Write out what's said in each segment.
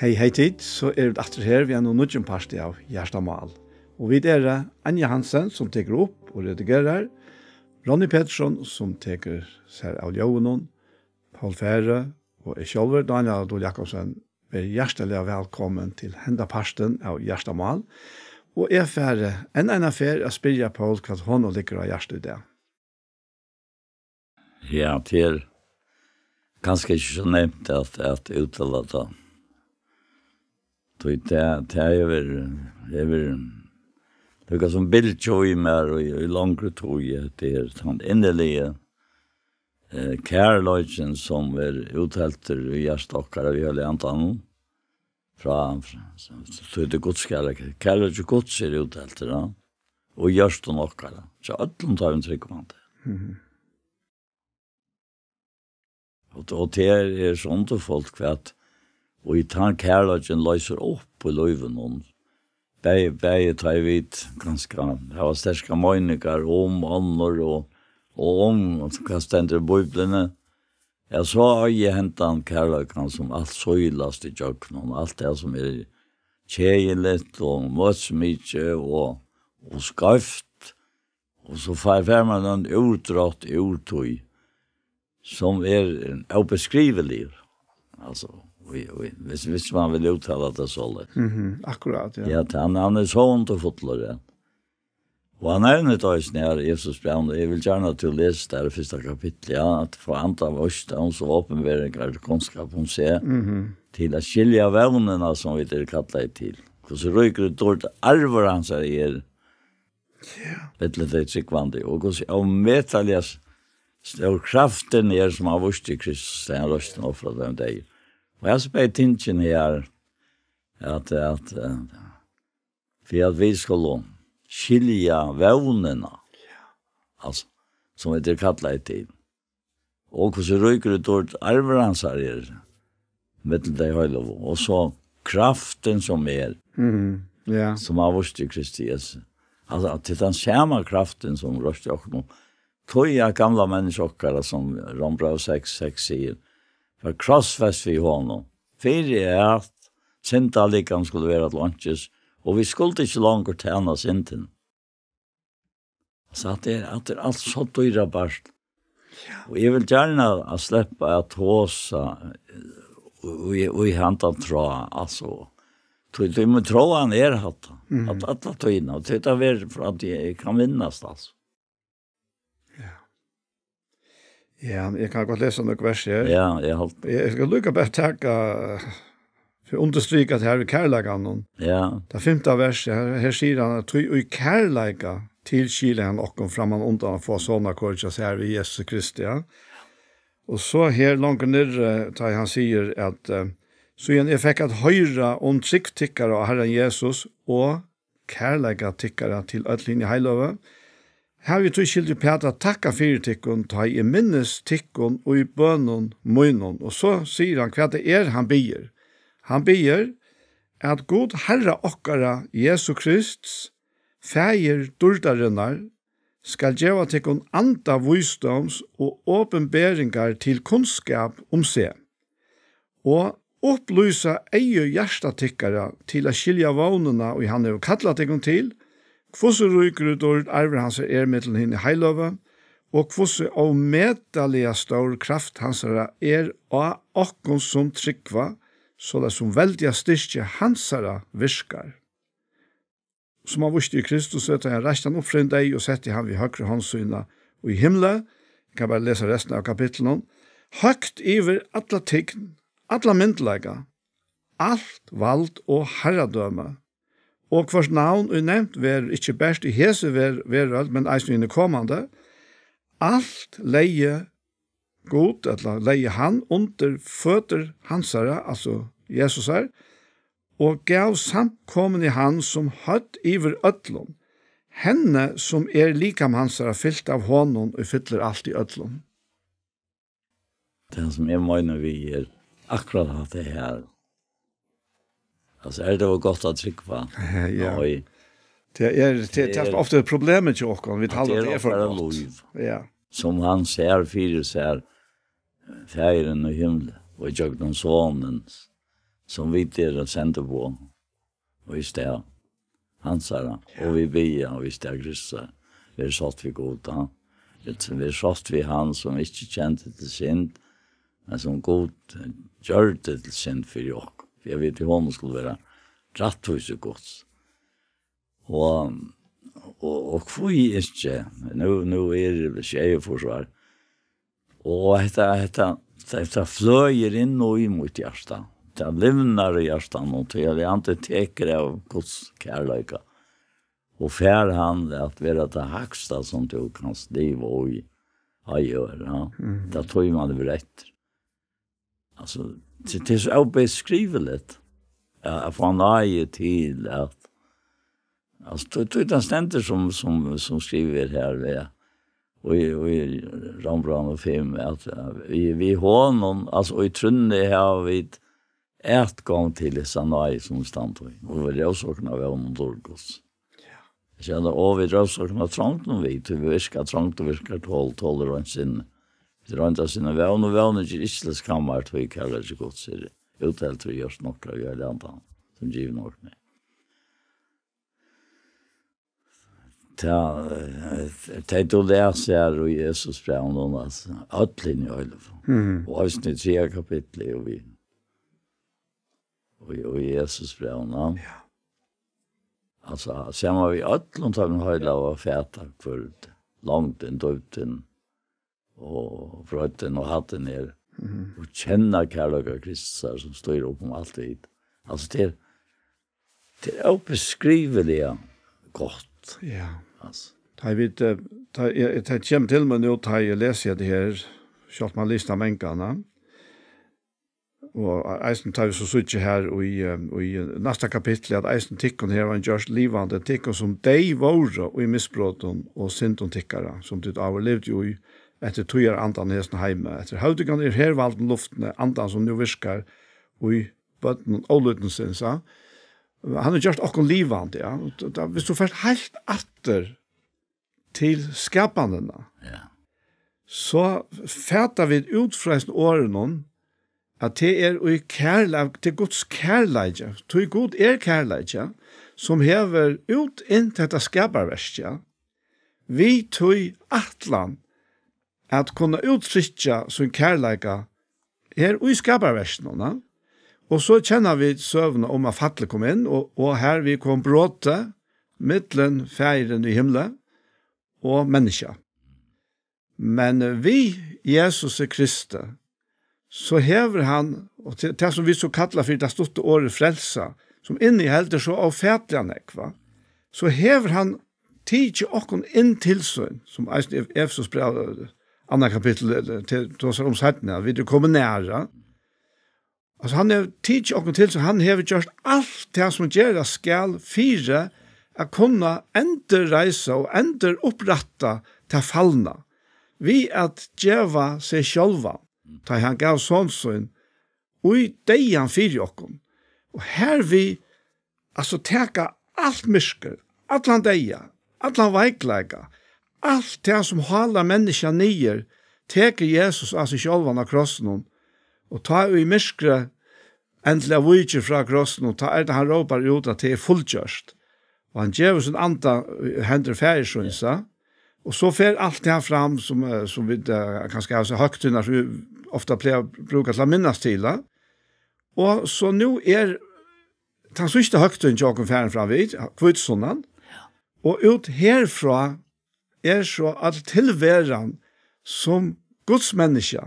Hei tid, så det etter her vi noen nødgjent parti av Gjerstamal. Og vi Anja Hansen som teker opp og redigerer, Ronny Pettersson som teker seg av Jøvenen, Paul Fære og jeg selv, Daniel Adol Jakobsen, er hjertelig velkommen til henda parten av Gjerstamal. Og jeg færre en affær å spille Paul hva hun liker av hjertet i det. Ja, til kanskje ikke så nevnt at uttale det. Det är som bildtjoj med och i långt tog det sånt innerliga kärlöjsen som uthälter i hjärstockar av hela antan så det godskärlek kärlöjsen gods uthälter och görst och nockar så öllum tar en tryggvand och det är sånt och folk kvart og i tann kærlagen løser opp på løyven og Bæge tar vidt ganske, det var sterske møyninger ånder og hva stender i Bibelen. Jeg så jeg hentet kærlagen som alt søylast i jøkken, alt det som kjeilet og møtsmykje og skøft. Og så får man en utrått urtøy som ubeskrivelig. Altså, hvis man vill uttala det så. Akkurat, ja. Ja, han sånt och fotlar. Och han nevner det när Jesus brev, och jag vill gärna till läsa där första kapitlet, att få anta av oss, så uppenbarelser kunskap om sig, till att skilja vännerna som vi det kallar till. Så ryker det dåligt arvar han säger. Ja. Bettlet det tryggvande, och så av metaljas stor kraften som har vurst i Kristus, den rösten offrar dem dig. Og jeg spør tingen her, at for at vi skulle skilja vevnene, altså, som det kallet til, og hvordan røyker det dårlig arveransar mittel det høyde, og så kraften som som har vurst i Kristi Jesus. Altså, til den samme kraften som røst i okken, tog jeg gamle mennesker, som Rombrev 6:6 sier, för krossfäst vi honom. För att synda likam skulle vara att lunches och vi skulle inte långt tjäna synden. Så att det är allt så dyra bart. Och jag vill gärna att släppa att håsa och i handen tro alltså. Du må tro han hatt. Att alla tøyna och det är för att jag kan vinnas alltså. Ja, jeg kan godt lese noen vers her. Ja, jeg skal lukke bare takke for å understryke at her er kærleikene. Ja. Det 5. verset, her sier han at «Tøy og kærleika til skile han okken framan undan å få sånne korset her ved Jesus Kristi». Ja. Og så her langt nere, da han sier at «Så jeg fikk at høyre om tryggtikkere av Herren Jesus og kærleika tikkere til ødlinje heiløve». Her vi tog skildig Petra takka fyrir tikkun, ta I minnes tikkun og I bønnen munnen. Og så sier han hva det han bier. Han bier at God Herre okkara Jesu Krist, fægir durdarinnar, skal gjeva tikkun anda visdoms og åpenberingar til kunnskap om seg. Og opplysa eie hjertatikkara til å skilja vånene og han kallat tikkun til, Kvosse ryker ut året arver hans mittelen henne heiløve, og kvosse av medalige stor kraft hans av okkon som tryggva, så det som veldige styrke hans virkar. Som han vurste I Kristus, så han reiste han opp fra deg og sette han vid høyre håndsyna og I himle. Jeg kan bare lese resten av kapitlen. Høgt iver alla tign, alla myndlega, alt vald og herradøme, og hvort navn er nevnt var ikke best I hese verøld, men eisen inne kommande. Alt leie god, eller leie han under føtter hansare, altså Jesus her, og gav samkommen I han som høtt iver ødlom, henne som likam hansare fyllt av honom og fyller alt I ødlom. Det som jeg mener vi akkurat at det her, alltså det var gott att trycka. Ja. Det är ofta problemet ju också vi talar det för liv. Ja. Som han ser för sig färgen och himlen och jag den sonen som vi där sände på. Och just det, hansara. Och vi bia, och just det, kryssa. Vi satt vi goda. Vi satt vi han som inte kände till synd, men som god gör det till synd för jag. För jag vet hur hon skulle vara rättvist och gods. Och kvui inte, nu det tjejförsvar. Och detta flöjer in och emot hjärsta. Det livnar i hjärtan och till jag inte teker av Guds kärleka. Och fär han att vara det högsta som du kan skriva och gör. Ja. Det tror man det rätt. Alltså, det är så obeskriveligt. Att få nöje till att alltså, det är den ständer som skriver här och i Rambran och film att vi honom, alltså i trunne har vi ett gång till dessa nöje som stand och vi råsakna av honom Dorgos. Så och vi råsakna trångt nu vi viskar trångt och viskar tål och sin det rönta sina vän och vänner i Israels kammar två kallar sig gott ser uthält tror jag snart och jag antar som giv nog med. Det då där ser och Jesus brand och alltså allin i alla fall. Och avsnitt 3 kapitel och vi och Jesus brand. Ja. Alltså sen var vi allon tar en höjla och fäta för långt in döden och fröten och hatten ner och känna kärleka Kristus som står upp om allt vid. Alltså det är obeskrivligt gott. Ja. Alltså. Jag vet det kommer till mig nu tar jag läser det här själv man listar mänkarna. Och eisen tar vi så sutt här och i nästa kapitel att eisen tickon här var en just livande tickon som de våra och i missbrotten och synton tickara som det överlevde ju i etter tøyer andan hesen heime. Etter høvdigan hervalden luftene, andan som nu virkar, og i bøtten åluten sin, så. Han har gjort okkur livande, ja. Hvis du først helt atter til skapandena, så fætar vi ut fra en åren at det i kærleik, det Guds kærleik, det god kærleik, som hever ut inn til dette skaparverket, vi tog atlan at kunna uttrycka sin kärleika her i skaparversen. Og så kjenner vi søvnene om at fattelig kom inn, og her vi kom bråte mittlen feiren i himmelen og menneska. Men vi, Jesus Kristi, så hever han, og det som vi så kallar for det stort året frelsa, som innehelder så avfætlige nekva, så hever han tidsi okkon inn tilsyn, som Efesos brev, andra kapitel til om sattene, vi kommer næra. Altså han har tidsi okkon tilsyn, han hever gjort alt det som gjør skal fire, at kunna endreisa og oppratta til fallna, vi at djeva seg sjálva, ta han gav sånnsyn, og i deian fyrir okkon. Og her vi, altså teka alt mysker, allan deia, allan veikleika, alt det som halar menneska nyer, teker Jesus av seg sjálvan av krossen, og ta i myskre endelig av vujtjer fra krossen, og ta det han råpar ut at det fullgjørst. Og han gjør sin anda hender færgsynsa, og så fer alt det her fram som vi kanskje har så høgt under, som vi ofta brukar til å minnes til. Og så nå den siste høgt under jokken færen fram vid, kvitsonen, og ut herfra så at tilværen som Guds menneske,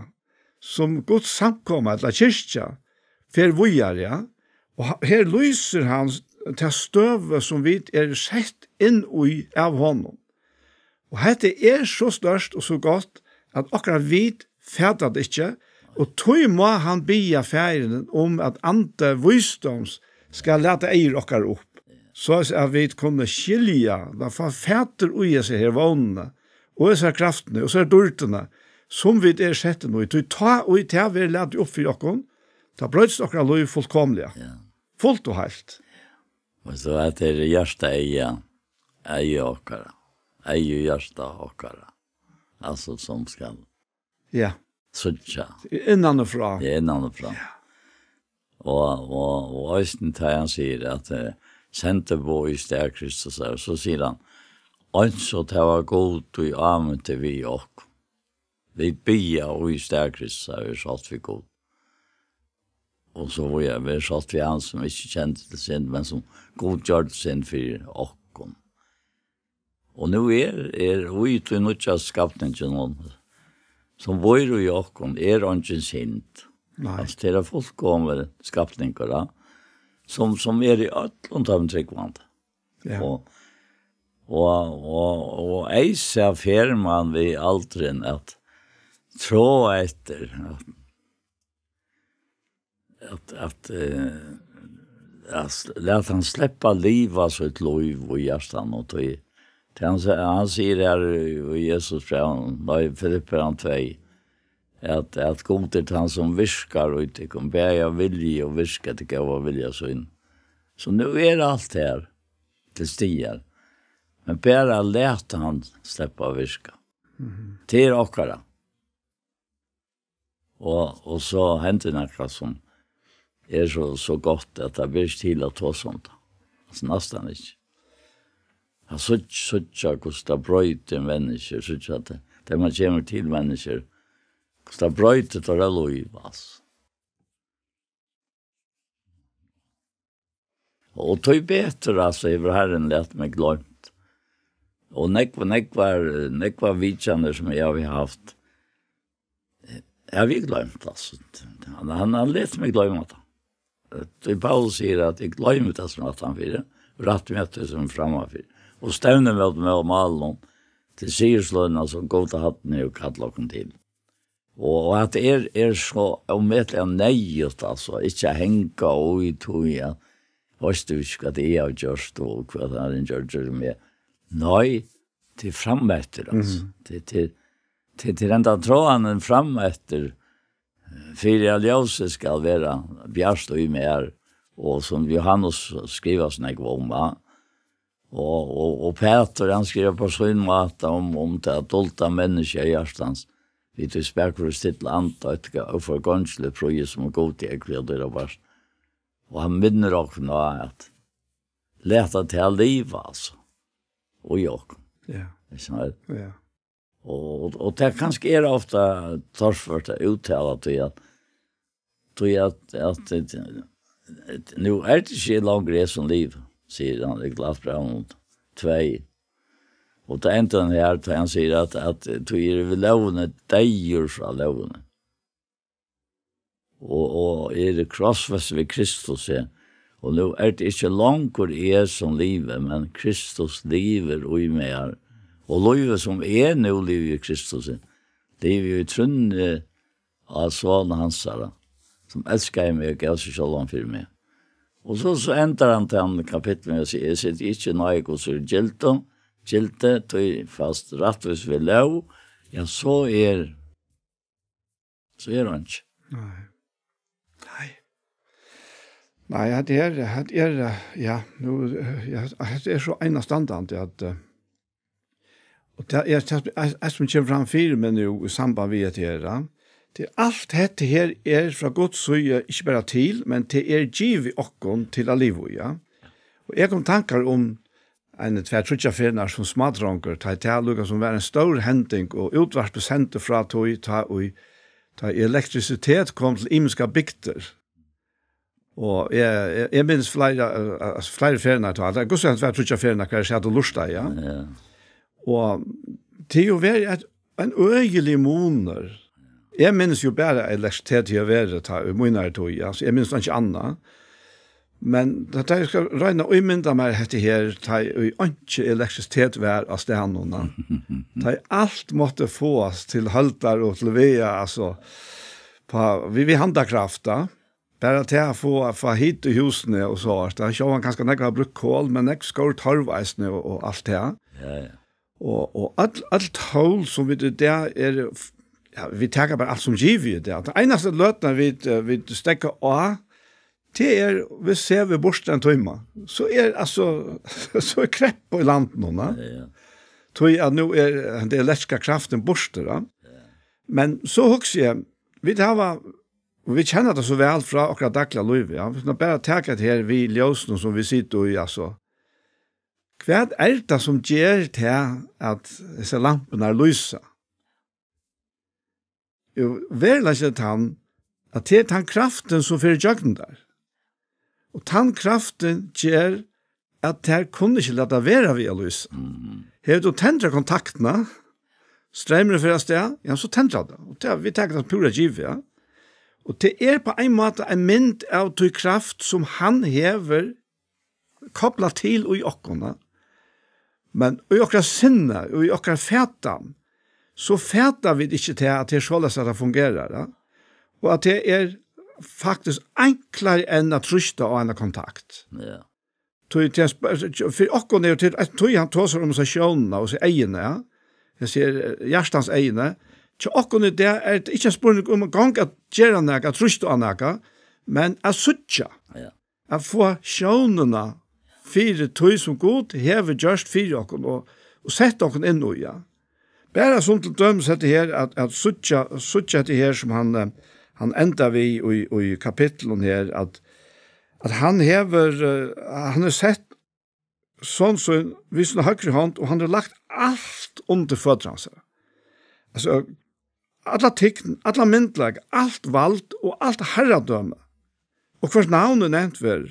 som Guds samkommer, eller kyrkja, fer vujar, ja, og her lyser han til støve som vi sett inn i av honom. Og dette så størst og så godt at akkurat vi fætter det ikke, og tog må han bia færen om at andre visdoms skal lete eier akkurat opp. Så at vi kunne skilja, da fætter ui seg her vånene, og disse kraftene, og så dørtene, som vi sett nå. Ta og ta vi lete opp for dere, da brøts dere lov fullkomlige. Fullt og helt. Og så at det hjärsta eier akkurat. Eier hjärsta akkurat. Altså som skal. Ja. Suttja. Innanfra. Ja, innanfra. Ja. Og Øysten tar han sier at sendte på i stær Kristus, så sier han, «Ønsk at det var god og amen til vi og vi bia og i stær Kristus, vi satt vi god. Og så var jeg, vi satt vi han som ikke kjente til synd, men som god gjør til synd for okken. Og nå vi til nødja skapningen noen, som var i okken, ikke synd. Altså, det fullkomne skapninger, da, som i ødlund av en tryggvand. Ja. Og jeg ser firman ved alderen at trå etter at lät han släppa livet så ett liv och hjärtan och till han säger här i Jesus i Filipperan 2 att god är han som viskar och inte kan bära vilja och viska till gåva vilja så in. Så nu är allt här till stigar. Men bara lät han släppa viska. Till åkara. Och så hände något som så gott att det blir till att ta sånt. Alltså nästan inte. Jag så kostar bröjt människor så att det man kommer till människor kostar bröjt att det liv alltså. Och det är bättre alltså över Herren lät mig glömt. Och nekva vidkänner som jag har haft. Jag har glömt alltså. Han lät mig glömma det. Paulus säger att jag glömmer det som att han fyrer, rätt med det som framför. Och stävner med om alla till syrslöna som går till hatten och kattlocken till. Och att det så omätligen nejigt alltså, inte hänga och i toja. Vet du inte vad det är just och vad han gör med. Nej, till framätter alltså. Till den där tråden framätter. För att ljuset ska vara bjärst och mer och som Johannes skriver såna om och Peter han skriver på sin mat om det adulta människor i hjärtans vid det spärkor sitt land och för ganska pröje som går till ekvider och vars och han minner också att läta till liv alltså och jag ja och det kanske är ofta torsfört att uttala till att nu är det inte längre som liv, säger han i Glasbrand 2. Och det enda här han säger att du är vid lånet, dejer fra lånet. Och är det krossfäst vid Kristus. Och nu är det inte längre som livet, men Kristus lever och i mig. Och livet som nu liv i Kristus. Det är ju trunn av svalna hansara. Som älskar mig och gav sig själv för mig. Och så ändrar han till andra kapitlet med att säga att det inte är något och så är gilte, fast rättvis vid lov, ja så är det inte. Nej, det är så enastandande att och det är som kommer fram för mig nu i samband med det allt dette her fra Guds side ikke bare til, men til givet okkon til livet, ja. Og jeg kom tankar om en 2-3 som smadronker, ta lukka som var en stor hending, og utvarspe sendte fra ta elektrisitet kom til imenska bygder. Og jeg minns flere ferner ta, det er gos jeg 2-3 hva jeg sier til lusta, ja. Og det er jo en øyelig moner. Jeg minns jo bare elektrisitet til å være i munnere tog, ja, så jeg minns ikke annet. Men da jeg skal regne og mynda meg dette her, da jeg ikke elektrisitet var av stedene. Da jeg alt måtte få oss til halter og til vea, altså, vi handakrafta, bare til å få hit i husene og så. Da jeg var ganske nekva brukt kål, men jeg skår torveisene og alt det. Og alt hål som vi det ja, vi tar bara allt som givet det. Det enaste lötna vi stäcker av, det vi ser vi borsten tøyma. Så så krepp på landet nå. Tøy at nu det elektriska kraften borster. Men så husker jeg, vi har Och vi känner det så väl från akkurat dagliga liv, ja. Vi ska bara tänka det här vi ljósna som vi sitter i, alltså. Vad är det som gör till att dessa lamporna lyser? Jo, verkligen han att det är den kraften som för jagten där. Och den kraften gör att det här kunde inte låta vara vid att lysa. Har du tändra kontakterna, strömmer för sted, ja, så tändra det. Och det vi tänker att pura giv, ja. Og det på en måte en mynd av tog kraft som han hever kopplat til i okkona. Men i okkara sinne, og i okkara fætan, så fætar vi ikke til at det er således at det fungerer. Ja? Og at det er faktisk enklere enn å truste av en kontakt. Ja. For okkona er jo til, han tåser om seg sjånene og seg egene, ja. Jeg sier hjertens egene, så okkone det er ikke en spørning om en gang at gjøre noe, at truste av noe, men at suttja. Ja. At få sjånene fire tøy som god, hever gjørst fire okkone, og sette okkone inn i, ja. Bare som til dømes dette her, at suttja dette her som han enda vi i kapitlen her, at han hever, han har sett sånn som hvis han har høyre hånd, og han har lagt alt under fødderne seg. Altså, alla tikten, alla myndlag, allt vald og allt herradømme. Og hvert navn er nevnt for,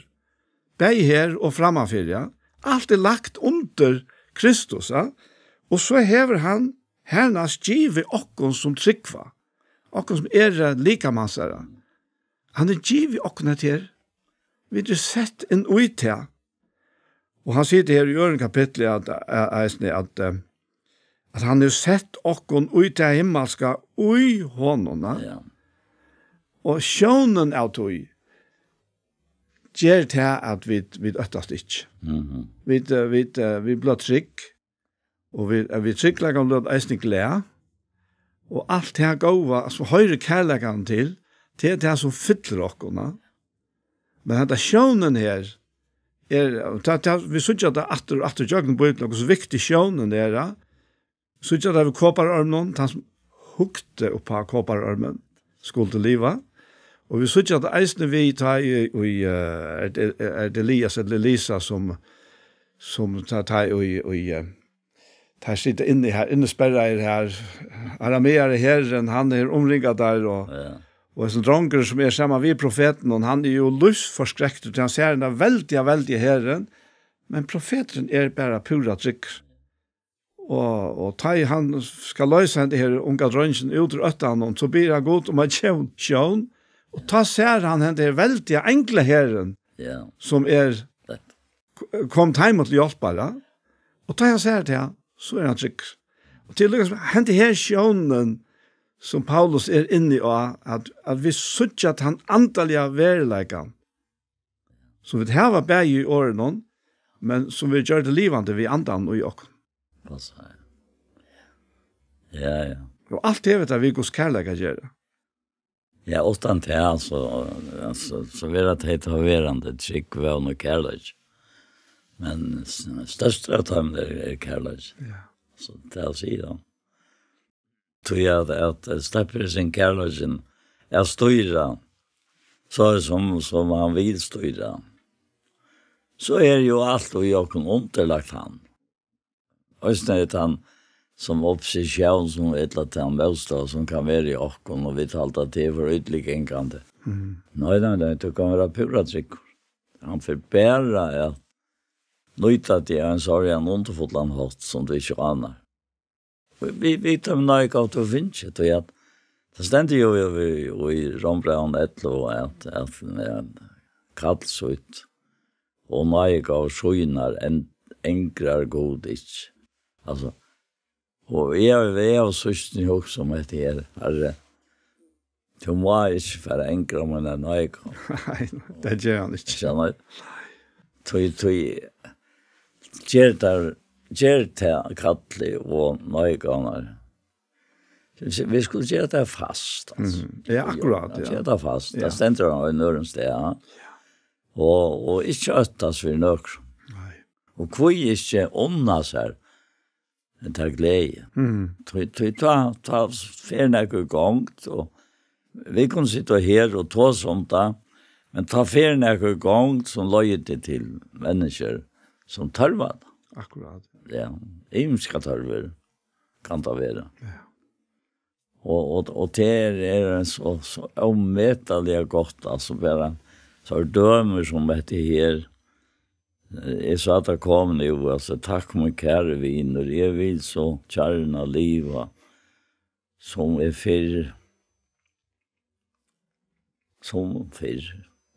bei her og framafyr, ja. Alt er lagt under Kristus, ja. Og så hever han hernas givet okkon som tryggva, okkon som likamannsere. Han er givet okkon her, vi er sett en uita. Og han sier det her i øren kapitlet at han har sett okkon ut til himmelska ui håndene. Ja. Og sjånen av tog gjør til at vi øttast ikke. Vi blir trygg, og vi trygglegger om det eisning glede, og alt det her gåva, som høyre kærleggene til, det er det som fyller okkona. Men dette sjånen her, vi synes ikke at det atter jøkken på utløk, så viktig sjånen det er, så ikke det var kåpararmen, han som hukte opp av kåpararmen, skulle til livet. Og vi så ikke at eisene vi tar det Elias eller Elisa som tar tar sitter inne her, innesperrer her, arameer herren, han er omringet der, og en sånn dronker som er sammen ved profeten, og han er jo lystforskrekt, og han ser den veldig herren, men profeten er bare pura trykker. Og ta han skal løse henne her unga dronjen ut ur øttan, så blir han god om at sjån, og ta ser han henne her veldig enkle herren, som kom til å hjelpe, og ta han ser til han, så er han trygg. Og til lykkes med henne her sjånen, som Paulus er inne i, at vi sutja at han antallige verleikene, som vi har vært i årene, men som vi gjør det livende vi andan og i åkken. Ja. Og alt det vet jeg vi gos kærlega gjør. Ja, utan det alltså så vill att det har verande trygg vän och kärlek. Men störst av dem är kärlek. Ja. Så det är sidan. Tror jag att släpper sin kärleken är stora. Så är som han vill stora. Så är ju allt och jag kan underlagt han. Och sen är han som opposition som ett att han bostad som kan vara i okkon och vi talar att det är för ytterliggängande. Nej, det kan vara pura trick. Han förbära att nöjta till en sorgen underfotland hårt som du inte anar. Vi tar med nöjka av att finna det. Och det ständer ju i Rombrand 11 att kallsut och nöjka av skynar enkrar godis. Alltså, og jeg har søsten jo også om et her, herre. Du må ikke være enkelt om en nøyga. Nei, det gjør han ikke. Skjønner du? Gjør det kattelig og nøyga. Vi skulle gjøre det fast. Ja, akkurat. Gjøre det fast. Det stender han i nøren sted. Og ikke øttes for nøkker. Og hvor ikke åndas her, det er glede. Ta ferdig gongt, og vi kunne sitte her og ta sånt da, men ta ferien i gang som løyer det til mennesker som tørver det. Akkurat. Ja, imska tørver kan det være. Ja. Og det er så omvetelig godt, altså bare så dømer som dette her. Jeg sa at det kom nå, altså takk min kære viner, jeg vil så kjærne livet som fyrr,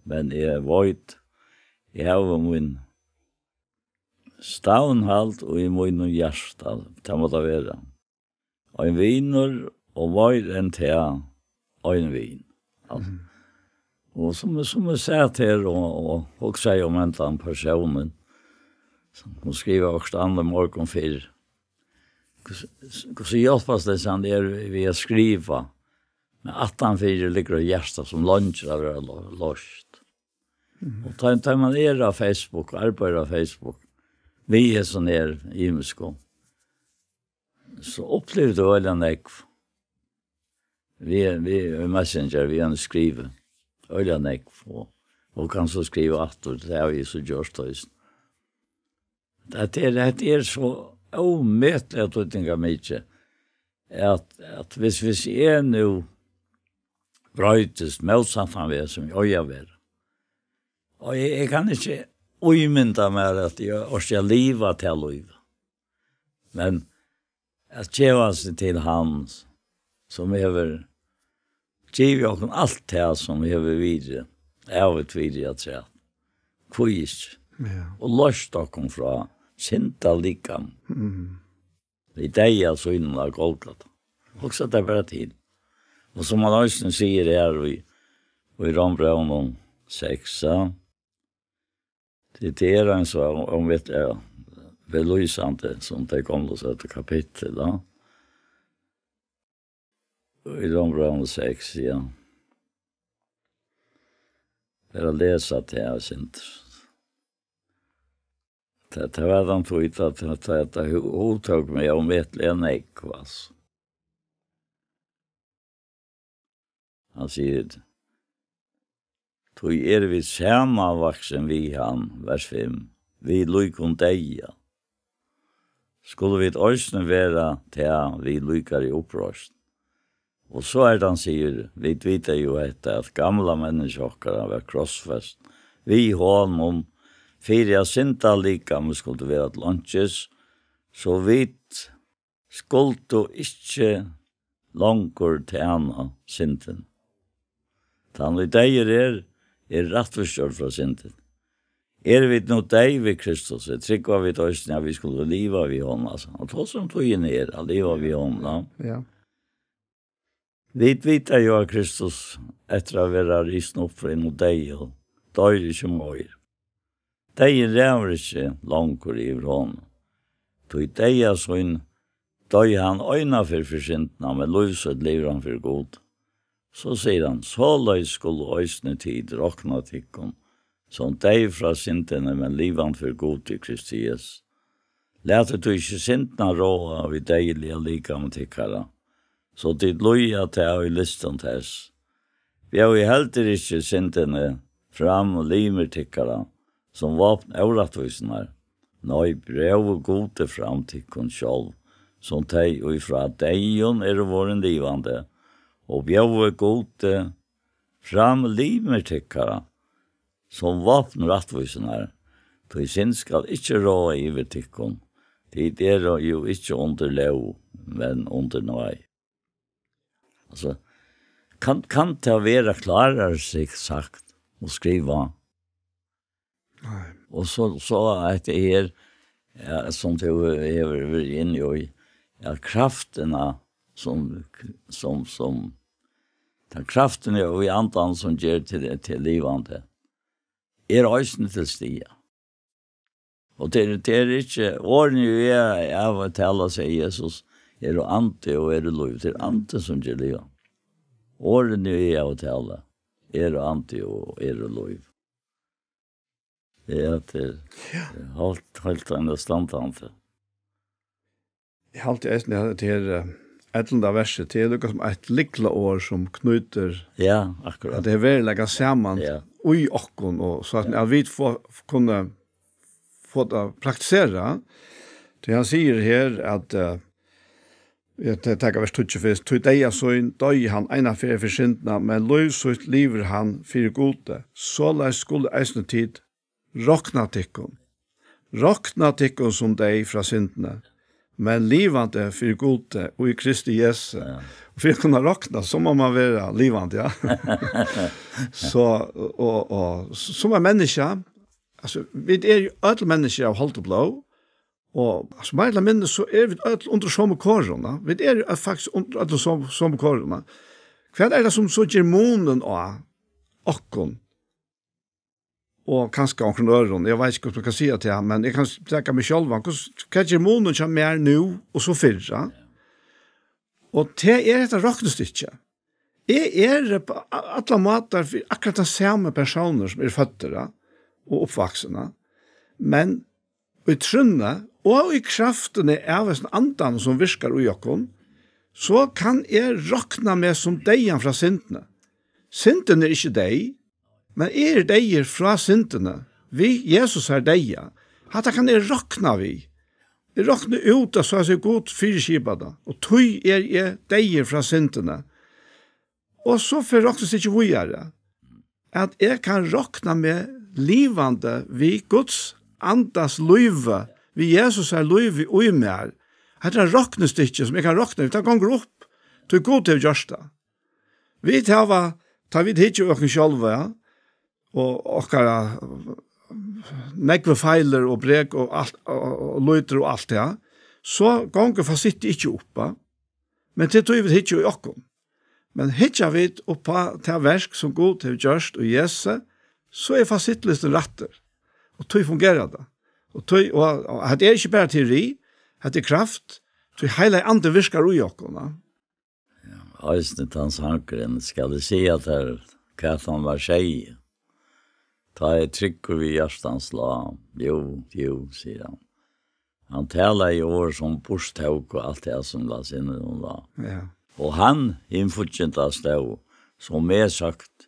men jeg vet, jeg har min stavnhalt og i min hjerte, det må det være. Og en viner, og var en te, og en vin. Altså. Og som jeg satt her og sier om en eller personen, hun skriver også andre morgen før, hvordan hjelper det sånn det vi har skrivet, men at han fyrer ligger og hjertet som lunsjer av det løst. Og tar man av Facebook, arbeider av Facebook, vi er sånn her i Musko, så opplever du veldig nekv. Vi messenger, vi har skrivet, veldig nekv, og kan så skrive atter, det har vi så gjort det. Det er så omøtelig at du tenker mye, at hvis vi er nå brøytes motsatt han ved som jeg gjør ved, og jeg kan ikke umynda meg at jeg skal liva til liv, men at kjeva seg til han som hever giv jo alt det som hever videre, av et videre at se, kvis, og løst dere fra sinta likam. I deg altså innan av Golgata. Også det bare til. Og som man også sier her i Rombrevnen 6, det er en så om vet jeg, belysande som det kommer til et kapittel, da. I Rombrevnen 6, ja. Det er å lese til jeg synes. Det var den tog at hun tog meg om et eller kvas. Han sier, tog vi samanvaksen vi han, vers 5, vi lykon deia. Skulle vi òsne være til vi lykar i opprørst. Og så han sier, vi vet jo etter at gamla mennesker var krossfest. Vi honom, fyrir jeg synda lika, men skulle være at lunches, så vidt skulle ikke langer tjene synden. Han i deg er rettforstått fra synden. Vi nå deg ved Kristus, jeg trykker vi til at vi skulle liva vi hånd, altså. Og tog som tog inn her, liva vi hånd, ja. Vi vet jo av Kristus etter å være risen opp for en og deg, og døyr ikke mer. Dei ræver ikke langer i hånden. Tog dei er sånn, døy han øyne for syndene, men løset lever han for god. Så sier han, så løy skulle øysene tid råkne tikkene, som dei fra syndene, men lever han for god til Kristias. Lät du ikke syndene råa av i deilige like med tikkere, så dit løya til i listen tess. Vi har jo heller ikke syndene fram og limer tikkere, som vapn avrattvisene her. Nei, brev og gode fram til kun selv, som teg og ifra deion våren livande, og bjau og gode fram limer tikkara, som vapn rattvisene her. Tog sin skal ikke råa iver tikkon, det jo ikke under lov, men under nøy. Altså, kan det være klarere seg sagt og skriva? Nei. Og så at det ja, som du er inne i, ja, kraftene som den kraftene og i andan som gjør til livande, øysene til stia. Og det ikke, årene jo av å tale seg Jesus, det ante og lov, det ante som gjør livet. Årene jo av å tale, ante og lov. Det helt understandende. Jeg har alltid eisen det ettlanda verset, det lukka som et likla år som knyter Ja, akkurat. at det er verlega saman Ja. ui okkon, og så at vi kunne få det praktisera. Det han sier her at jeg tenker vers 25, «Tog deia søyn, døy han eina fyrir syndna, men løysut liver han fyrir gode, så lai skulle eisne tid rokna tikkun. Rokna tikkun som deg fra syndna, men livande fyrir gode, og i Kristi Jesu. Ja. For å kunne rokna, så må man være livande, ja. Så, og som er menneska, altså, vi er jo ødel mennesker av holdt og blå, og altså, mer eller mindre så er vi ødel under samme kårene. Vi er jo faktisk under ødel samme kårene. Hva er det som så gjør månen av okkon, og kanskje omkring øren, jeg vet ikke hva jeg kan si til ham, men jeg kan tenke meg selv, hva gjør månen som er nå, og så fyrre? Og det er et råknestikket. Jeg er på alle måter for akkurat de samme personer som er fødtere og oppvaksende, men i trunnet og i kraftene av andan som virker i okken, så kan jeg råkne med som deian fra syndene. Syndene er ikke deg, men er deier fra syndene. Vi, Jesus er deia. Hatta kan jeg råkne vi. Jeg råkner ut av så jeg ser godt fyrkibade, og tog jeg deier fra syndene. Og så får råknes ikke vi gjøre, at jeg kan råkne med livande vi Guds andas løyve, vi Jesus er løyve og mer. Det er råknes ikke som jeg kan råkne, vi tar ganger opp, til god til gjørsta. Vi tar vi hit jo åkken sjølve, ja, og okkara nekve feiler og brek og alt og løyter og alt, ja, så ganger for sitter ikke oppa, men til tog vi hit jo i åkken. Men hittar vi oppa til versk som god til gjørst og Jesu, så er fasittlisten retter. Og tog fungerer det. Og det er ikke bare teori, det er kraft, tog hele andre virker ui okkona. Ja, Øysnet hans hankeren, skal det si at hva han var tjej. Ta jeg trykker vi hjertans la. Jo, sier han. Han taler i år som borsthauk og alt det som la sinne noen la. Ja. Og han innfortjenta stå, som er sagt,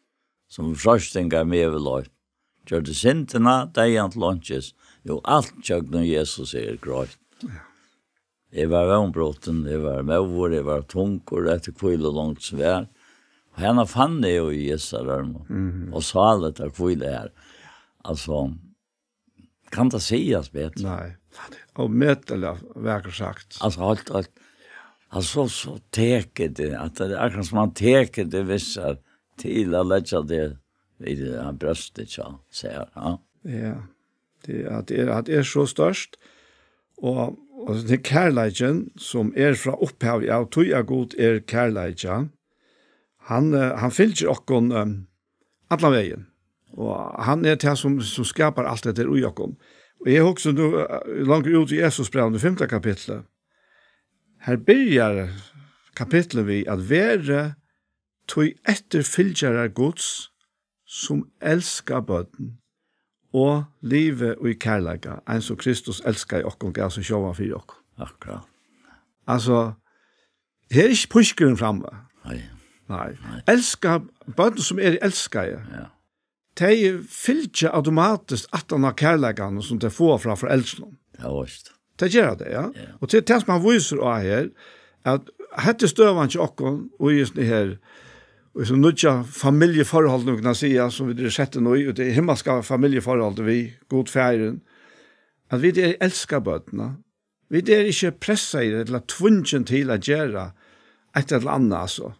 som frøstinga med vel løy. Gjør det sintena, deiant lunches, jo alt tjøgnen Jesus er grøyt. Ja. Jeg var vannbrotten, jeg var møver, jeg var tunker, etter kvile langt svær. Og henne fann jeg jo i Jesu rørm, og salet av kvile her. Altså, kan det sies bedre? Nei, og medelig verker sagt. Altså, altså, så teker det, at det er akkurat som man teker det visse til å legge det i brøstet, sier han. Ja, det er så størst, og det er kærleiken som er fra opphav, ja, tog er god er kærleiken. Han fylger okkon alle veien, og han er det som skapar alt dette ui okkon. Og jeg husker nu langt ut i Jesusbrevet, 5. kapitlet. Her begynner kapitlet vi at være tog etter fylgjere Guds som elskar bøten og livet og i kærleika, en som Kristus elskar i okkon, gav som sjåvan for okkon. Akkurat. Altså, her er ikke puskeren framme. Nei. Elskar bøten som er elskar. Ja. De fylgjer automatisk at han har kærleikan som de får fra foreldrene. Ja, visst. Det gjør det, ja. Og til det som han viser av her, at hette støvann til okkon, og i sånne her, og så nødja familjeforhold, noen kan si, som vi har sett nå, og det er himmelska familjeforhold, vi god færen, at vi er elskarbøtene. Vi er ikke pressa i det, eller tvungen til å gjøre et eller annet, altså.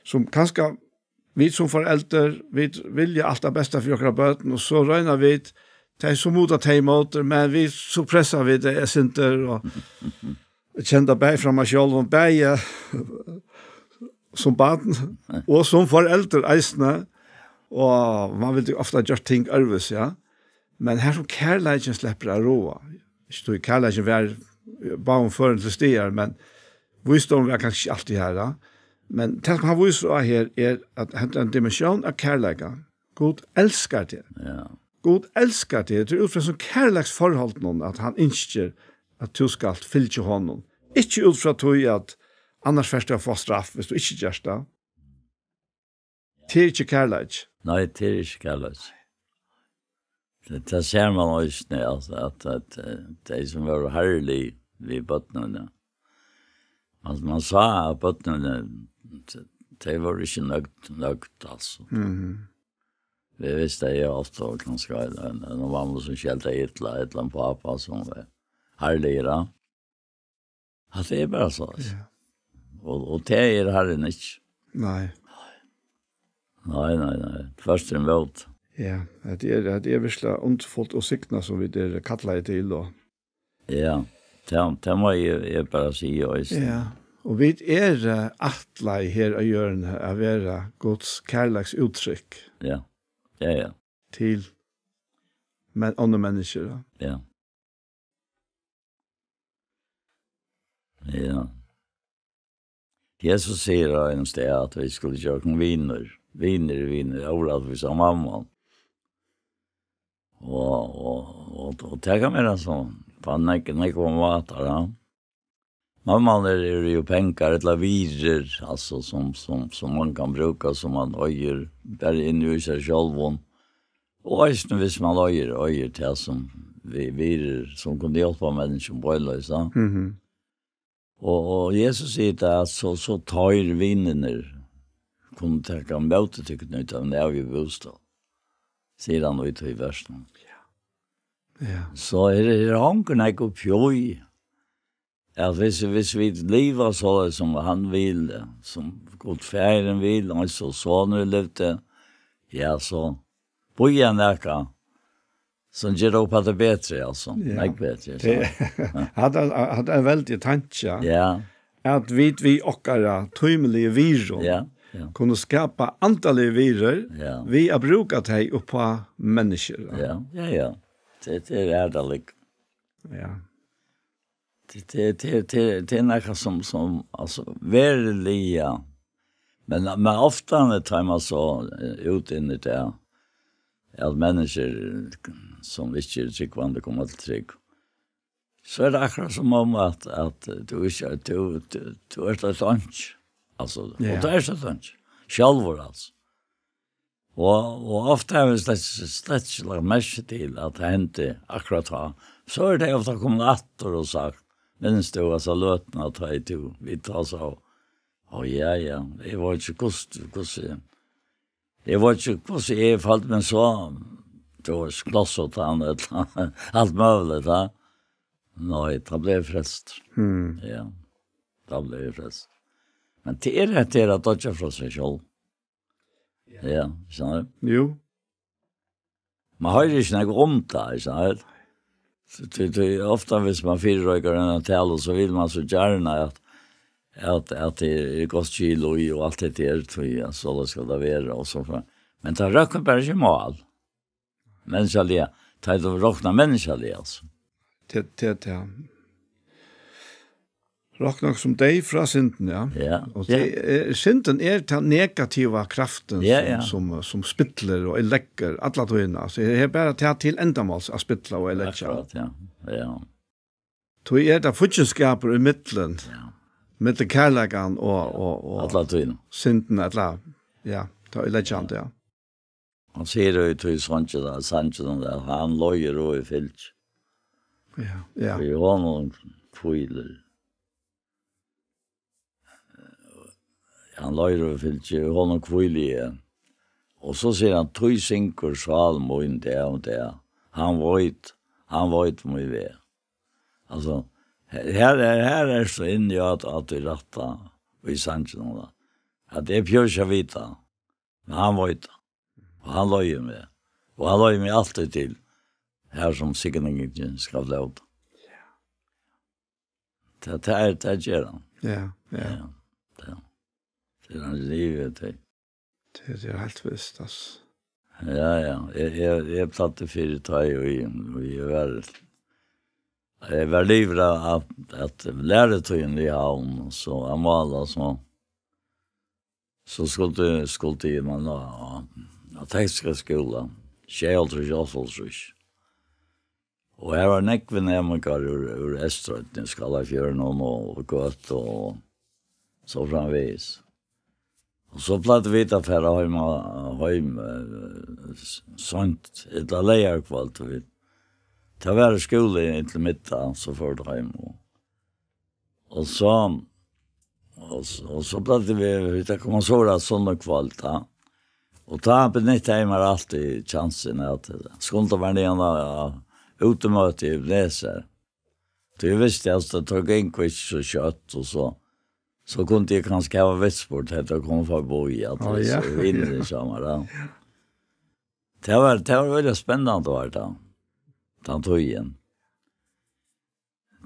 Som kanskje vi som foreldre, vi vilja alt det beste for dere bøten, og så røyner vi det er så mot at de måter, men vi så presser vi det, jeg synter, og kjente bæg fra meg selv, og bæg som baden, og som foreldre eisene, og man vil jo ofte gjøre ting ærvis, ja. Men her som kærleiken slipper å råa, ikke tog kærleiken være bare om føren til stier, men visdom er kanskje ikke alltid her, ja. Men det som han viser av her er at det er en dimensjon av kærleiken. God elsker det. Ja. God elsker det. Det er ut fra sånn kærleiksforhold noen at han ønsker at du skal fylke honom. Ikke ut fra tog at Annars først du få straff hvis du ikke gjør det. Det ikke kærlighet. Nei, det ikke kærlighet. Det ser man også, altså, at de som var herlig ved bøttene. Altså, man sa at bøttene, de var ikke nøgt, altså. Vi visste jeg ofte, kanskje, en mamma som kjelte et eller annet pappa som var herligere. At det bare så, altså. Og det herren ikke. Nei. Nei. Først en våt. Ja, det er virkelig ondfullt og sikna som vi der kattler til. Og... Ja, det må jeg bare si også. Ja, og vi atlei her å gjøre å være Guds kærleiks uttrykk. Ja. Til andre mennesker. Ja. Ja. Jesus sier en sted at vi skulle kjøre viner, overalt vi sa mamma. Og det kan være sånn, for han ikke var mat der, ja. Mamma er jo penger, eller virer, altså, som man kan bruke, som man øyer, bare inn i seg selv. Og også hvis man øyer til som virer, som kunne hjelpe mennesker på løs. Og Jesus sier det at så tar vinene, kunne tenke om møtetykken ut av en evig bostad. Sier han ut i versen. Ja. Så det hanker ikke opp jøy. At hvis vi lever så som han vil, som god færen vil, og så sånne levde, ja, så bor jeg nækka, som gjør opp at det er bedre, altså. Ja. Ikke bedre. Hadde en veldig tanke. Ja. At vi okkara tøymelige virer. Ja. Kunne skapa antallige virer. Ja. Vi har brukat deg på mennesker. Ja. Det er det like. Ja. Det är något som alltså verkliga men ofta tar man så ut in det där att människor som inte tycker kommer till trygg så är det akkurat som om att du är så tönch alltså och det är så tönch självor alltså och ofta är det slätsla mest till att hända akkurat så är det ofta kommer åter och sagt men det var så lötna att ta itu vi tar så ja det var inte kost det var inte kost I fallt men så då skloss åt han allt möjligt va nej det blev frälst ja det blev frälst men det är att toucha från sig själv ja så Jo man har ju inte något där så det ofta hvis man fyrrøyker en tal så vill man så gärna att det är gott kilo I och allt det där så det ska det vara och så men det räcker bara inte mål mänskliga ta det räkna mänskliga alltså det räkna som dig från synden ja och det synden den negativa kraften som spittler och läcker alla tøyna så det är bara till ändamåls att spittla och läcka ja då är det futjenskaper I mitten med kärlekan och alla tøyna synden alla ja då är läckande ja han ser det ut hos Sanchez där han lojer och I fält ja vi har någon fuiler han løyre og fyllt honom kvillige. Og så sier han, tøy synker salm og inn det og det. Han vet mye ved. Altså, her så inne at du ratta og I sannsyn da. At det pjørsja vita. Men han vet det. Og han løyer med. Og han løyer med alltid til her som sikkerningen skal låta. Det gjør han. Ja. Det är livet det. Det är helt visst alltså. Ja. Jag platte för taj och vi var livra att lära till in I havn så amala så skulle man att tekniska skola. Shelter Joffelsrich. Och här var nekven emekar ur Eströt, den skala fjörn och gott och så framvis. Och så platt vi ta för hem sånt ett läger kvalt vi. Ta var skola inte middag så för det hem och så platt vi ta komma så där såna kvalta. Och ta på nytt hemma alltid chansen att skonta var det ena automatiskt läser. Du visste att det tog en quiz så kött och så kunde jag kanske ha vetsport att komma för boi att så vinner det samma. Det var väldigt spännande var det. Han tog igen.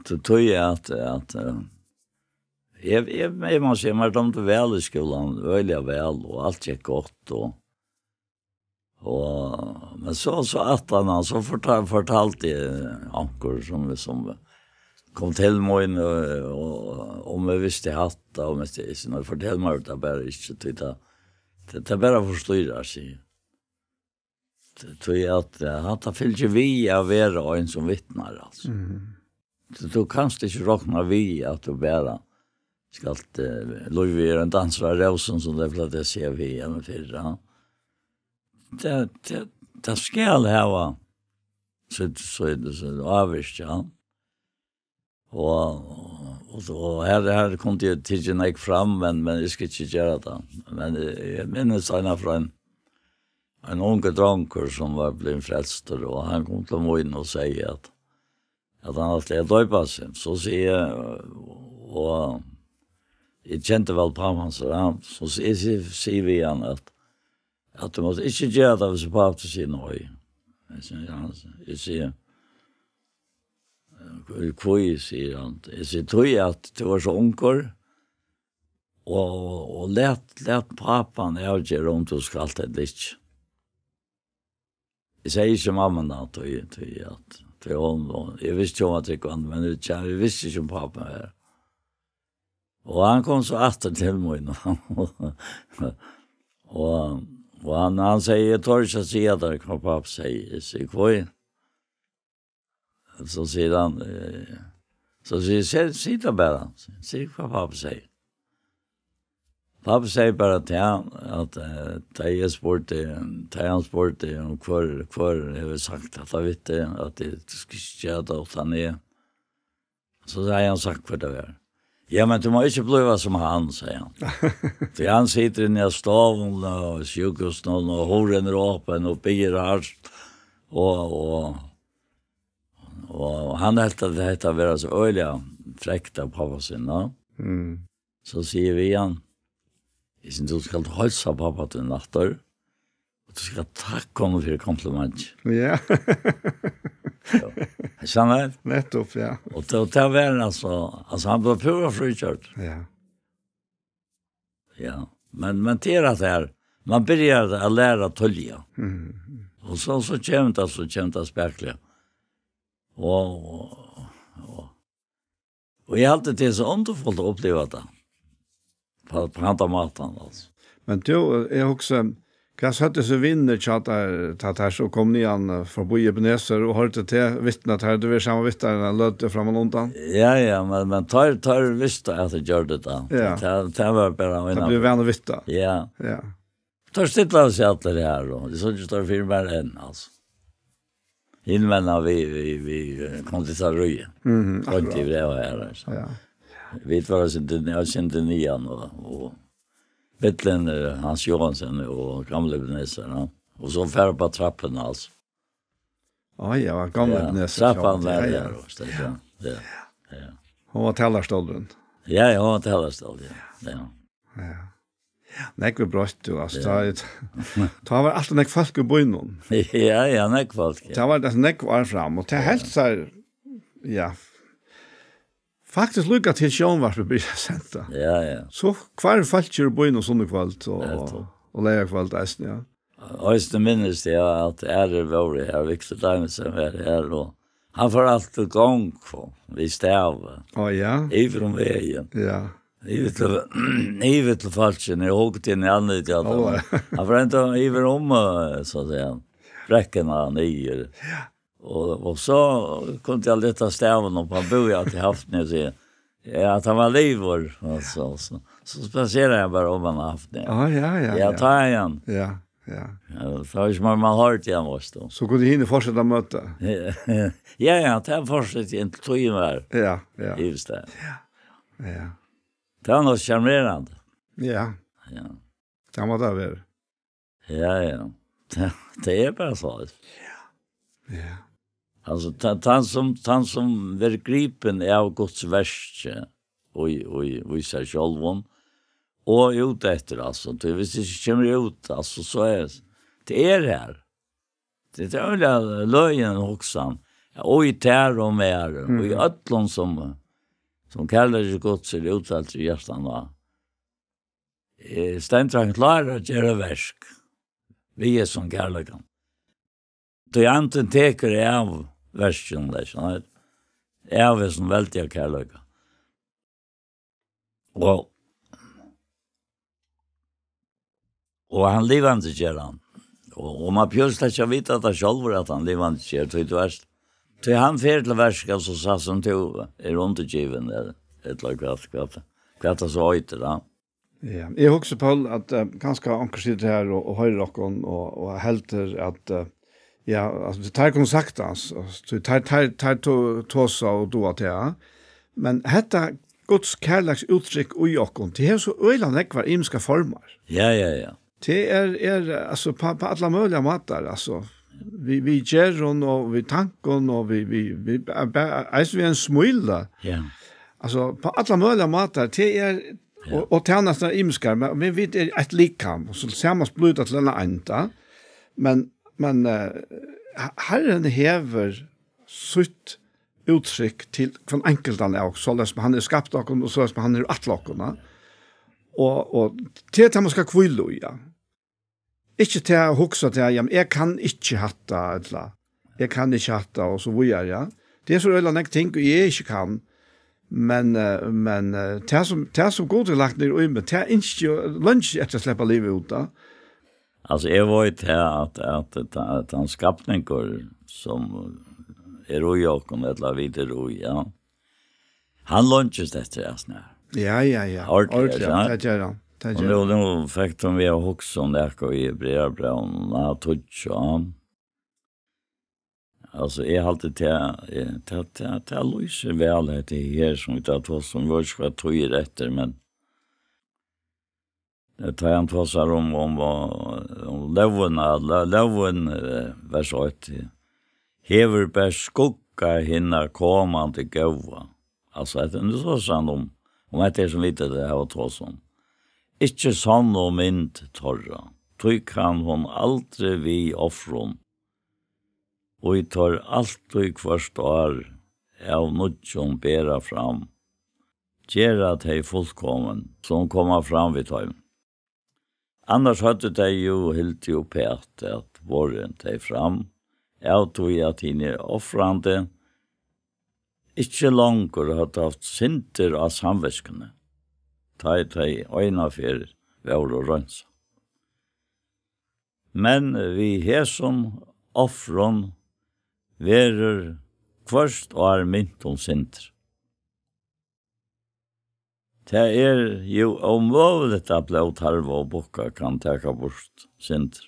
Så tog jag att jag måste säga att de tog väl i skolan, väldigt väl och allt gick gott men så att han så fortalte ankor som kom till mig och med visste hatta och med sina fortell mig att bara inte det bara förstår sig. Det tror jag att hatta fyller vi av vara en som vittnar alltså. Så då kanst inte räkna vi att du bara ska att Louis en dansare rosen som det för att se vi en förra. Det ska ha så är det så avvisst ja. Och här kunde jag tidigare gick fram men jag ska inte göra det. Men jag minns en från en unge dranker som var blivit frälst och han kom till mig in och säger att han hade döpat sig. Så säger jag och jag kände väl på honom så säger vi igen att du måste inte göra det hvis pappa sier noe. Jeg sier Kvoi, sier han. Jeg sier, tror jeg at du var så unger, og let pappan avgjøre om du skal alt et litt. Jeg sier ikke mamma da, tror jeg at jeg visste jo om at jeg kunne, men jeg visste ikke om pappa var. Og han kom så atter til meg nå. Og han sier, jeg tar ikke å si at det kan pappa sier. Jeg sier, Kvoi. Så sier han, sier det bare, sier hva pappa sier. Pappa sier bare til han, at han spurte om hvor jeg har sagt at jeg vet det, at jeg skal ikke gjøre det åt han er. Så har han sagt hva det var. Ja, men du må ikke bli som han, sier han. For han sitter inne i staven og sjukhusene og horen er åpen og bygger hardt og han helt at det var så øyelig frekt av pappa sin, no? Så sier vi han, jeg synes du skal holde pappa til natter, og du skal takke honom for kompliment. Ja. Skjønner du? Nettopp, ja. Og det var altså han ble pura frikjørt. Ja. Ja, men til at her, man begynner å lære å tølge. Og så kommer det spekler. Og jeg har alltid til så underfullt å oppleve det. På andre maten, altså. Men du, jeg også, hva satt det så vinner at her så kom ni an fra Boje Beneser og hørte til vittnet her, du vil samme vittnet løte frem og undan? Ja, men tar visste at jeg gjør det da. Ja. Det var bare en det blir venn å vitte? Ja. Ja. Tar stille av seg alt det her, og det så ikke står for bare en, altså. Invenna vi kom til ta røye. Rundt i brev her. Altså. Ja. Vi var kjente nian og Bettlen, Hans Johansen og gamle Beneser. Ja. Og så færre på trappen, altså. Ja, gamle Beneser. Trappen var der. Ja. Hun var tellerstålen. Ja, hun var tellerstålen, ja. Nek vi brøtt, du, altså. Det var alltid nek folk i bøynen. Ja, nek folk. Det var nek var fram, og det helt seg, ja, faktisk lukket til sjånvart vi blir sendt. Ja. Så hver folk kjører bøynen sånne kvalt, og leia kvalt eisen, ja. Øysten minnes det at var det her, Victor Daimsen var her, og han får alltid gang på, vi stave. Ja. Iver om veien. Ja. Ivet til falschen, jeg hugget inn i andre til at han får ikke iver om, så å si, brekkene nye. Og så kom jeg litt av staven, og han bor jeg til haften, og sier, Ja, att han var livor och så spacerar jag bara om man har haft det. Ja. Jag tar igen. Ja. Ja, för att man hört igen måste. Så kunde hinna fortsätta möta. Ja, det är fortsatt inte tog Ja. Just det. Ja. Det var något charmerande. Ja. Det var det väl. Ja. Det är bara så. Ja. Alltså han som ver gripen av Guds verste och sig själv och ut efter alltså. Det vill säga kommer ut alltså så är det här. Det är väl löjen också. Och i tär och mer och i öllon som kallar sig Guds utvalt i hjärtan då. Stendrang klarar att göra versk. Vi är som kärlekan. Då anten teker av versen där så är det som väldigt kärleka. Och han levande gör han. Och man pjöstar inte vita att han själv att han levande gör. Så han fer till verska så sa som to är undergiven ett lag kvart så ute då. Ja, jag också på att ganska engagerat här och höra och helter att ja, alltså det tar kon sagt alltså så tar tosa och då att ja. Men detta Guds kärleks uttryck och jokon det är så öland ekvar imska formar. Ja. Det är alltså på alla möjliga matar alltså. Vi geron och vi tankon och vi alltså vi en smulla. Ja. Alltså på alla möjliga matar det är och tjänastar imskar men vi vet ett likam så sammas blod till en ända. Men Herren hever sitt uttryck till från enkeltan är också som han är skapt och så som han är atlakorna. Och till att man ska kvilla ja. Ikke til å huske til at jeg kan ikke hatta, eller jeg kan ikke hatta, og så videre, ja. Det er så øyne nek ting jeg ikke kan, men det som god til lagt ned i øyne, det er ikke lunsj etter å slippe livet ut da. Altså, jeg var til at han skapninger som ui åkken, eller videre ui, ja. Han lunsjes etter jeg snart. Ja. Ordentlig, det gjør han. Och nu fick de vi också om det här i brevbreven och touch och alltså är alltid till Louise väl det här som vi tar som var ska ta i rätter men det tar han tossar om loven vers 8 hever bär skugga hinna kommande gåva alltså det är så sant om att det som vi det har tossar Ikke sånn og mynd torra, tog kan hon aldri vi offron, og I tar alt og kvart år av nødjon bera fram, gjera teg fullkommen, som kommer fram vid tøym. Annars hadde teg jo helt jo pæt at våren teg fram, av tog at hinn offrande, ikke langer hadde haft sinter av samverskene. Tai øyna for vår og røns. Men vi som offron verer kvørst og mynt om sinter. Det jo omvålet at blå tarva og bukka kan teka bort sinter.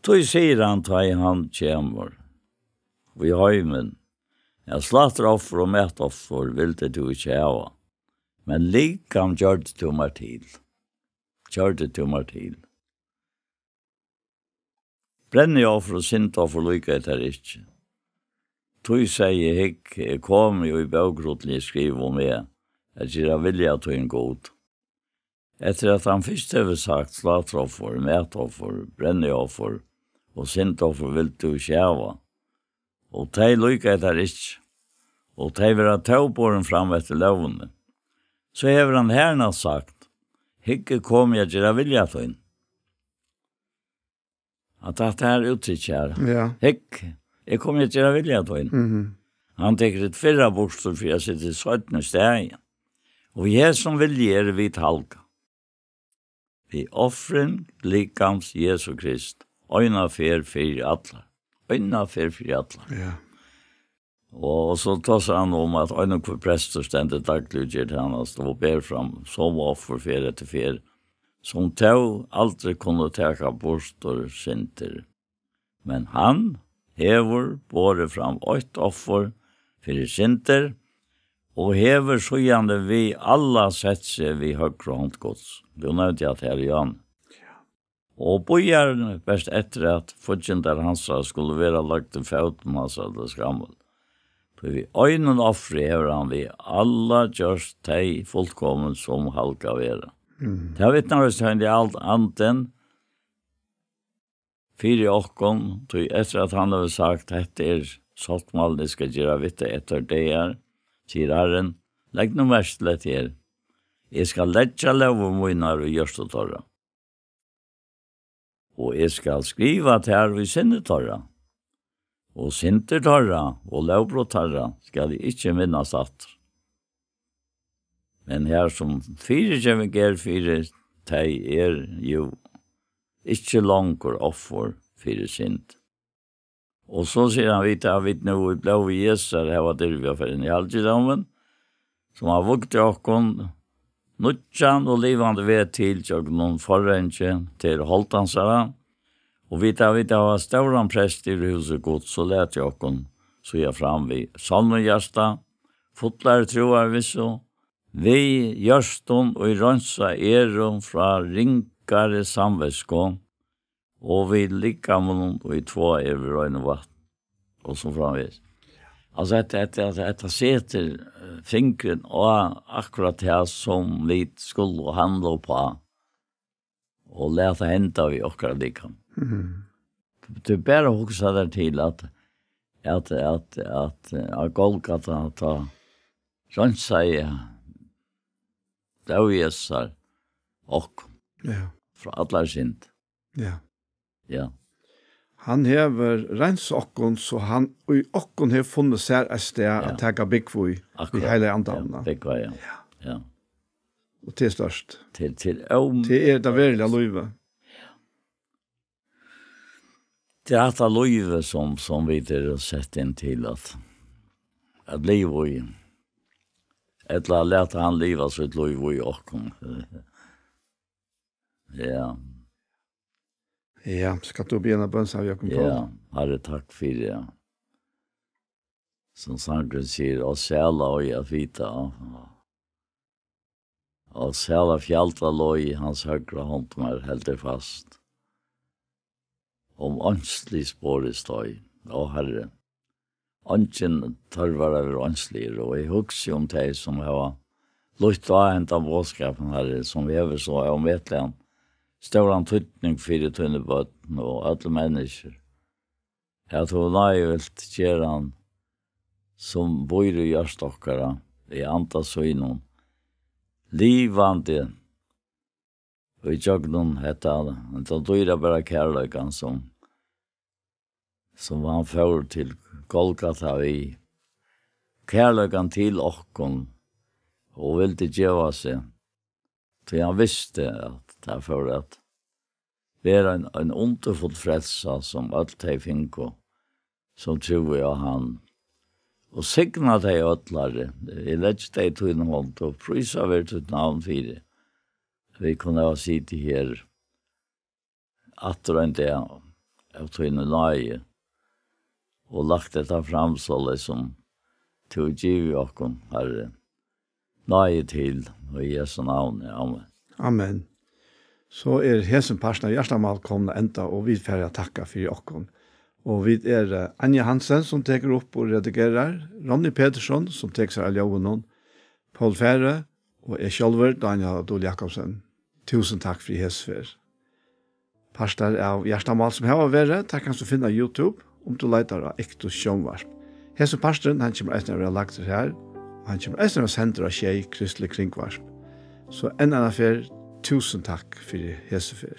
Tog sier han kjemur. Vi høymen. Jeg slatter offer og metoffer vil det du ikke hava. Men likam gjør det til meg til. Brenner jeg for å sinte og for lykke etter ikke. Tog sier jeg kom jo i bøgrotlig skriv om meg, at jeg vilja til en god. Etter at han først har sagt slatroffer, metoffer, brenner jeg for, og sinte og for vil du kjæva. Og de lykke etter ikke. Og de vil ha tåbåren fram etter lovene. Så hever han herna sagt, hikke kom jeg til å vilja til inn. At det her uttrykk her. Ja. Hikke, jeg kom jeg til å vilja til inn. Han teker et fyrra bokstol for jeg sitter i 17. steg. Og jeg som viljer vi talka. Vi offren likams Jesu Krist. Øyna fer fyrir atlar. Ja. Og så tar han om at en kvar prester stendet daglig gjør til han og ber fram som offer fer etter fer, som tau aldri kunne teka bort og sinter. Men han hever båre fram 8 offer for sinter, og hever sjøjande vi alla sett seg vi høyre hånd gods. Du nevnte at her i Jan. Og bojar best etter at fortjenter hans skulle være lagt til føtten hans av det skammel. For vi øynen offre hever han vi alla gjørst teg fullkommen som halka vera. Det har vittnar oss høynd i alt anten, 4 okkon, tog etter at han har sagt at det saltmalen skal gjøre vitte etter det her, sier Herren, legg noe verslet her. Jeg skal letja lov munnar og gjørst og torra. Og jeg skal skriva til her i sinne torra. Og sinter torra og lovbrott torra skal jeg ikke minnas at. Men her som 4 kjemiker 4 teg jo ikke langer offer 4 sint. Og så sier han vidt at vi nå ble vi Jesus, her var det vi har for en i halvdagen, som har vukt i åkken, nødjan og livande ved til noen forrenge til holdansere, og vidt at vi har større prest i huset godt, så let jeg åkken, så jeg fram vi salmengjasta, fotlare troar vi så, vi gjørston og i rønsa fra ringare samvetskån, og vi ligger med noen og i 2 over røyne vatten, og så framvis. Altså, etter seter fingren og akkurat det som vi skulle handle på, og lete hente vi akkurat likam. Det er bare å huske der til at Golgata tar rønsa i døgjesar og fra alle sint. Ja. Ja. Han hever rens okkon, så han og okkon har funnet seg et sted at tega byggvui i hele andamna. Ja, byggvui, ja. Og til størst. Til det det verilige løyve. Det er det løyve som vi har sett inn til at liv i etla leta han liva sitt løyve i okkon. Ja. Ja, skal du begynne bønns av Jakob Paul? Ja, Herre, takk for det. Som sangren sier, og sæla og jeg vita, og sæla fjalta loj i hans høyre hånd mer helt fast. Om åndslig spår i støy, og Herre, åndsjen tørvar over åndslig, og jeg husker om deg som har lutt av hentet bådskapen, Herre, som vi har så om Vetlen, stor tydning for det tunnebøtten og alle mennesker. Jeg tror nøyvelt gjør han som bor i gjørstokkere, i antasøynen, livande, og i jøgnen hette han, men da dyrer bare kærløkene som han får til Golgata i, kærløkene til okken, og ville gjøre seg, så han visste at det er for at være en underfull frelsa som alt de finko, som tror jeg han, og signa de øtlare, jeg lett de tog hånd, og prysa vi til navn fire. Vi kunne ha sitt her, atter enn det, av tog nøye, og lagt dette fram så liksom, til å give okken, Herre, nøye til, og i Jesu navn, amen. Amen. Så hesen parsten av Gjerstamal kommet enda, og vi får takka for okken. Og vi Anja Hansen som teker opp og redigerer, Ronny Petersson som teker seg av jobben, Paul Fære, og jeg selv, Daniel Dole Jakobsen. Tusen takk for hesfer. Parster av Gjerstamal som har vært, takk kan du finne YouTube, om du leter av Ektos Sjønvarp. Hesen parsten, han kommer etter å være lagt her, og han kommer etter å sende av Kjei Kristelig Kringvarp. Så en annen fer, tusen takk for hesfer.